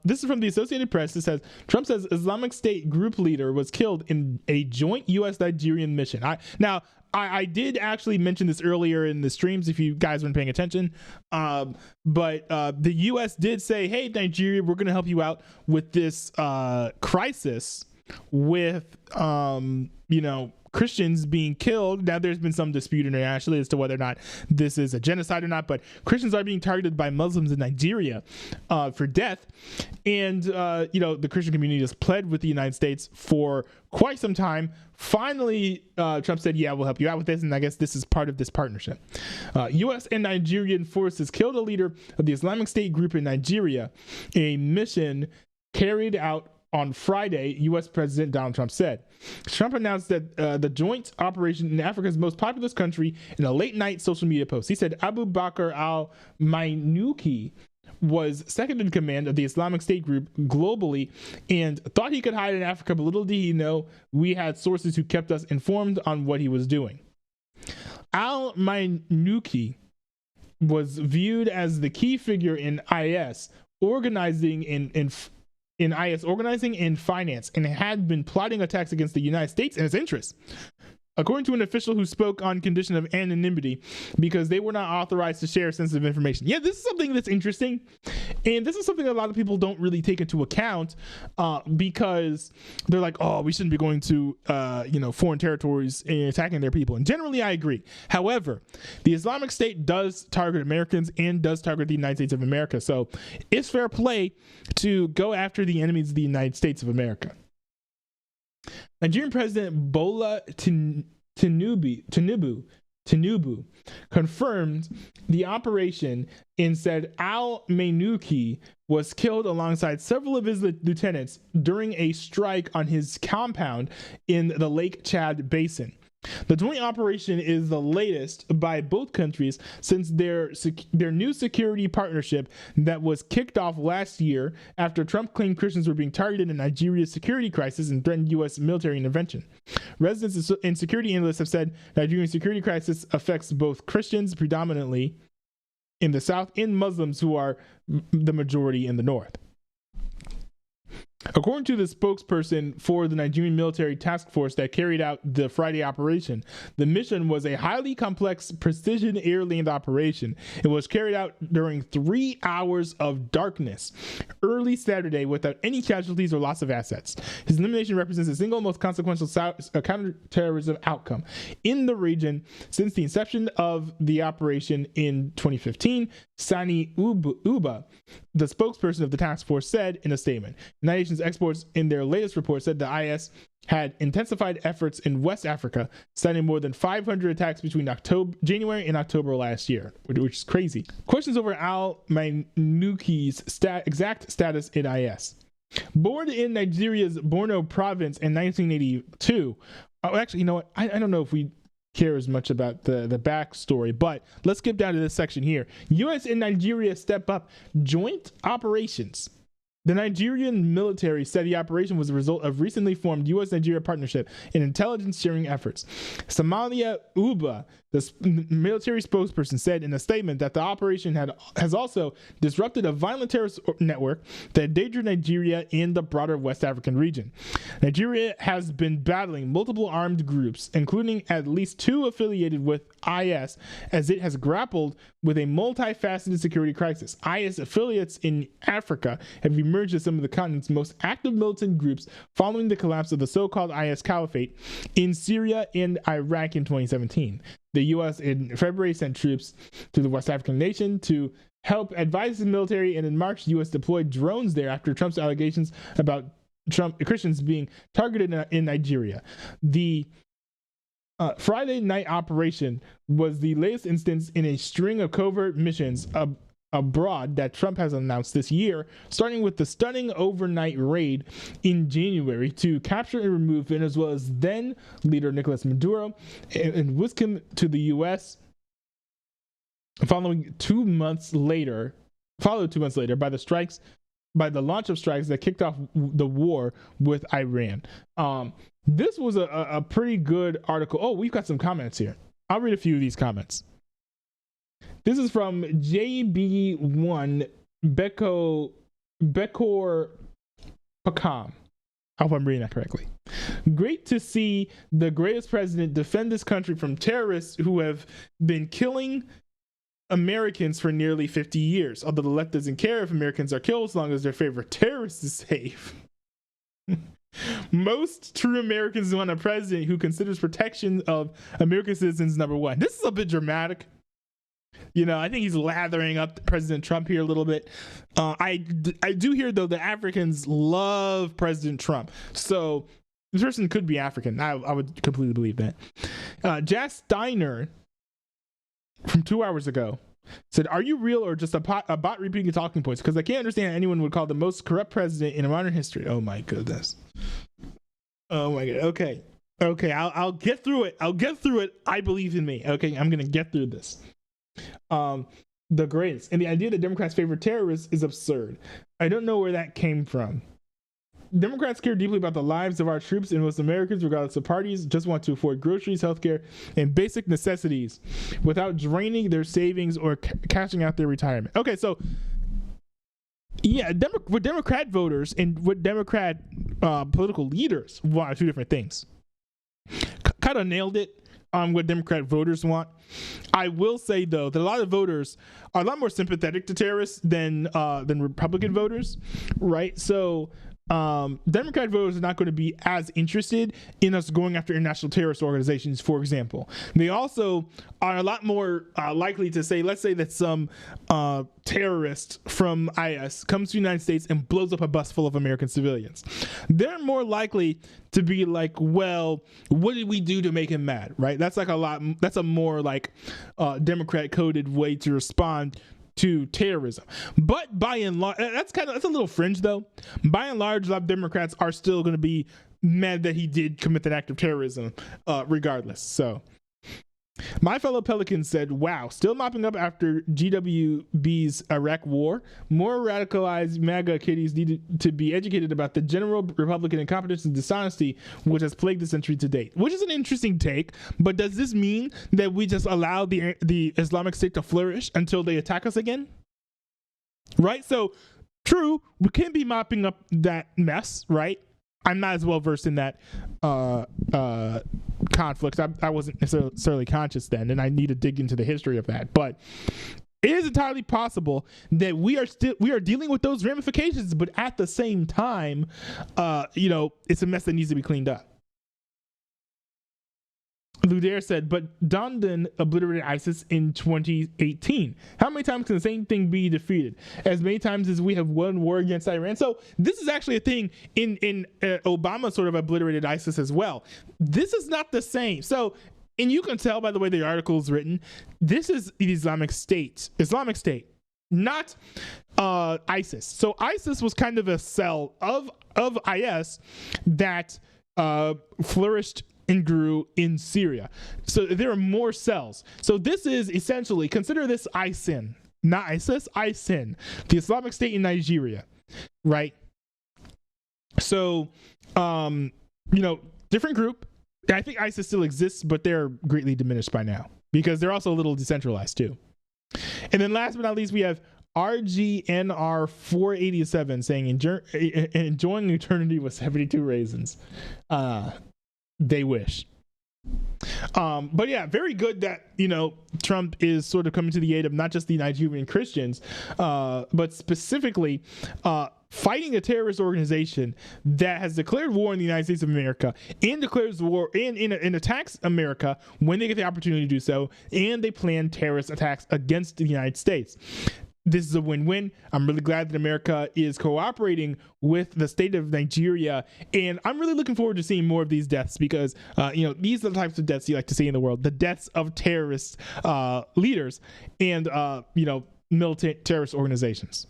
this is from the Associated Press. It says Trump says Islamic State group leader was killed in a joint U.S.-Nigerian mission. I did actually mention this earlier in the streams if you guys weren't paying attention. But the U.S. did say, hey, Nigeria, we're going to help you out with this crisis with, Christians being killed. Now, there's been some dispute internationally as to whether or not this is a genocide or not, but Christians are being targeted by Muslims in Nigeria for death. And, the Christian community has pled with the United States for quite some time. Finally, Trump said, yeah, we'll help you out with this. And I guess this is part of this partnership. U.S. and Nigerian forces killed a leader of the Islamic State group in Nigeria, a mission carried out on Friday, U.S. President Donald Trump said. Trump announced that the joint operation in Africa's most populous country in a late-night social media post. He said Abu Bakr al-Mainouki was second in command of the Islamic State group globally and thought he could hide in Africa, but little did he know we had sources who kept us informed on what he was doing. Al-Mainouki was viewed as the key figure in IS organizing and finance, and had been plotting attacks against the United States and its interests. According to an official who spoke on condition of anonymity because they were not authorized to share sensitive information. Yeah, this is something that's interesting. And this is something a lot of people don't really take into account because they're like, oh, we shouldn't be going to, foreign territories and attacking their people. And generally, I agree. However, the Islamic State does target Americans and does target the United States of America. So it's fair play to go after the enemies of the United States of America. Nigerian President Bola Tinubu confirmed the operation and said al-Mainouki was killed alongside several of his lieutenants during a strike on his compound in the Lake Chad Basin. The joint operation is the latest by both countries since their new security partnership that was kicked off last year after Trump claimed Christians were being targeted in Nigeria's security crisis and threatened U.S. military intervention. Residents and security analysts have said Nigeria's security crisis affects both Christians predominantly in the south and Muslims who are the majority in the north. According to the spokesperson for the Nigerian military task force that carried out the Friday operation, the mission was a highly complex precision air-land operation. It was carried out during 3 hours of darkness early Saturday without any casualties or loss of assets. His elimination represents the single most consequential counterterrorism outcome in the region since the inception of the operation in 2015. Sani Uba, the spokesperson of the task force, said in a statement. United Nations experts in their latest report said the IS had intensified efforts in West Africa, citing more than 500 attacks between January and October last year, which is crazy. Questions over al-Mainouki's exact status in IS. Born in Nigeria's Borno province in 1982, actually, you know what? I don't know if we care as much about the backstory, but let's skip down to this section here. U.S. and Nigeria step up joint operations. The Nigerian military said the operation was a result of recently formed U.S.-Nigeria partnership in intelligence sharing efforts. Somalia Uba, the military spokesperson, said in a statement that the operation has also disrupted a violent terrorist network that endangered Nigeria and the broader West African region. Nigeria has been battling multiple armed groups, including at least 2 affiliated with IS, as it has grappled with a multifaceted security crisis. IS affiliates in Africa have emerged as some of the continent's most active militant groups following the collapse of the so-called IS Caliphate in Syria and Iraq in 2017. The U.S. in February sent troops to the West African nation to help advise the military, and in March, the U.S. deployed drones there after Trump's allegations about Christians being targeted in Nigeria. The Friday night operation was the latest instance in a string of covert missions abroad that Trump has announced this year, starting with the stunning overnight raid in January to capture and remove Venezuela's then leader Nicolas Maduro and whisk him to the U.S. Followed 2 months later by the launch of strikes that kicked off the war with Iran. This was a pretty good article. Oh, we've got some comments here. I'll read a few of these comments. This is from JB1 Beko Bekor Pakam. I hope I'm reading that correctly. Great to see the greatest president defend this country from terrorists who have been killing Americans for nearly 50 years. Although the left doesn't care if Americans are killed as long as their favorite terrorist is safe. Most true Americans want a president who considers protection of American citizens number one. This is a bit dramatic. I think he's lathering up President Trump here a little bit. I do hear, though, that Africans love President Trump. So this person could be African. I would completely believe that. Jack Steiner from 2 hours ago said, "Are you real or just a bot repeating talking points? Because I can't understand how anyone would call the most corrupt president in modern history." Oh my goodness. Oh my god. Okay. I'll get through it. I believe in me. Okay, I'm gonna get through this. The greatest, and the idea that Democrats favor terrorists is absurd. I don't know where that came from. Democrats care deeply about the lives of our troops, and most Americans, regardless of parties, just want to afford groceries, healthcare, and basic necessities without draining their savings or cashing out their retirement. Okay, so yeah, what Democrat voters and what Democrat political leaders want are two different things. Kind of nailed it on what Democrat voters want. I will say, though, that a lot of voters are a lot more sympathetic to terrorists than Republican voters, right? So Democrat voters are not going to be as interested in us going after international terrorist organizations, for example. They also are a lot more likely to say, let's say that some terrorist from IS comes to the United States and blows up a bus full of American civilians. They're more likely to be like, well, what did we do to make him mad, right? That's a more like Democrat coded way to respond to terrorism. But by and large, that's a little fringe, though. By and large, a lot of Democrats are still going to be mad that he did commit an act of terrorism, regardless. So my fellow Pelican said, "Wow, still mopping up after GWB's Iraq war. More radicalized MAGA kiddies need to be educated about the general Republican incompetence and dishonesty which has plagued the century to date." Which is an interesting take, but does this mean that we just allow the Islamic State to flourish until they attack us again? Right? So, true, we can be mopping up that mess, right? I'm not as well versed in that conflict. I wasn't necessarily conscious then, and I need to dig into the history of that. But it is entirely possible that we are dealing with those ramifications, but at the same time, it's a mess that needs to be cleaned up. Ludair said, "But Dondon obliterated ISIS in 2018. How many times can the same thing be defeated? As many times as we have won war against Iran." So this is actually a thing in Obama sort of obliterated ISIS as well. This is not the same. So, and you can tell by the way the article is written, this is the Islamic State, not ISIS. So ISIS was kind of a cell of IS that flourished and grew in Syria. So there are more cells. So this is essentially, consider this ISIN, not ISIS, ISIN, the Islamic State in Nigeria, right? So, different group. I think ISIS still exists, but they're greatly diminished by now because they're also a little decentralized too. And then last but not least, we have RGNR 487 saying, enjoying eternity with 72 raisins. They wish. But yeah, very good that, Trump is sort of coming to the aid of not just the Nigerian Christians, but specifically fighting a terrorist organization that has declared war on the United States of America and declares war and attacks America when they get the opportunity to do so, and they plan terrorist attacks against the United States. This is a win-win. I'm really glad that America is cooperating with the state of Nigeria, and I'm really looking forward to seeing more of these deaths because, these are the types of deaths you like to see in the world, the deaths of terrorist leaders and, militant terrorist organizations.